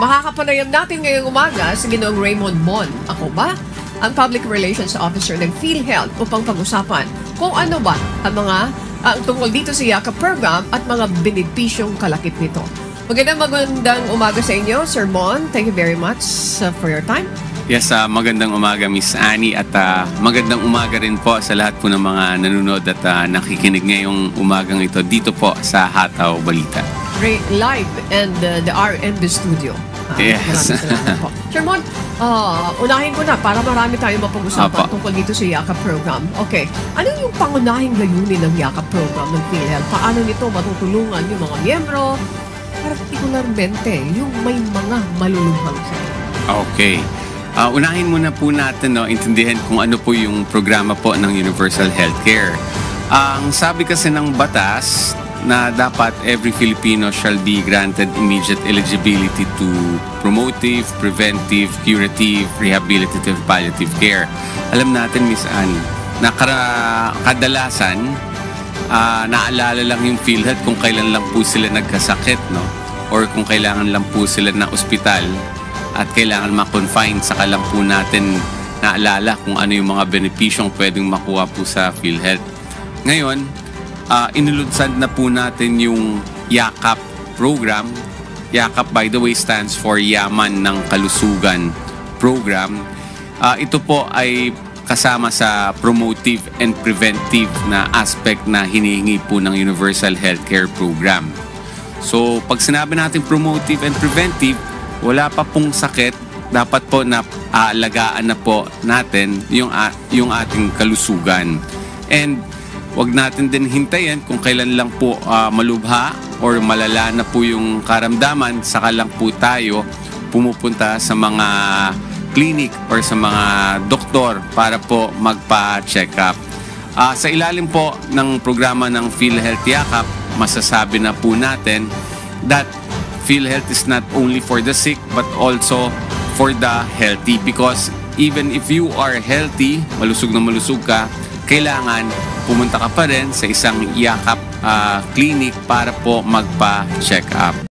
Makakapanayam natin ngayong umaga si Ginoong Raymond Mon. Ako ba? Ang Public Relations Officer ng PhilHealth upang pag-usapan kung ano ba ang tungkol dito sa YAKAP program at mga benepisyong kalakip nito. Magandang umaga sa inyo, Sir Mon. Thank you very much for your time. Yes, magandang umaga Miss Annie at magandang umaga rin po sa lahat po ng mga nanonood at nakikinig ngayong umagang ito dito po sa Hataw Balita. Live and the RN the studio. Yes. Po. Sir Mon, unahin ko na para marami tayong mapag-usapan tungkol dito sa YAKAP program. Okay, ano yung pangunahing layunin ng YAKAP program ng PhilHealth? Paano nito matutulungan yung mga miyembro, partikularmente yung may mga malulubhang sakit? Okay. Unahin muna po natin intindihan kung ano po yung programa po ng Universal Healthcare. Ang sabi kasi ng batas na dapat every Filipino shall be granted immediate eligibility to promotive, preventive, curative, rehabilitative, palliative care. Alam natin, Miss Anne, na kadalasan naalala lang yung PhilHealth kung kailan lang po sila nagkasakit, no? Or kung kailangan lang po sila na ospital at kailangan ma-confine, saka lang po natin naalala kung ano yung mga benepisyong pwedeng makuha po sa PhilHealth. Ngayon, inulunsad na po natin yung YAKAP program. YAKAP, by the way, stands for Yaman ng Kalusugan program. Ito po ay kasama sa promotive and preventive na aspect na hinihingi po ng Universal Healthcare program. So, pag sinabi natin promotive and preventive, wala pa pong sakit, dapat po na aalagaan na po natin yung ating kalusugan. And wag natin din hintayin kung kailan lang po malubha or malala na po yung karamdaman, saka lang po tayo pumupunta sa mga clinic or sa mga doktor para po magpa-check up. Sa ilalim po ng programa ng PhilHealth YAKAP, masasabi na po natin that PhilHealth is not only for the sick but also for the healthy, because even if you are healthy, malusog na malusog ka, kailangan pumunta ka pa rin sa isang YAKAP clinic para po magpa-check up.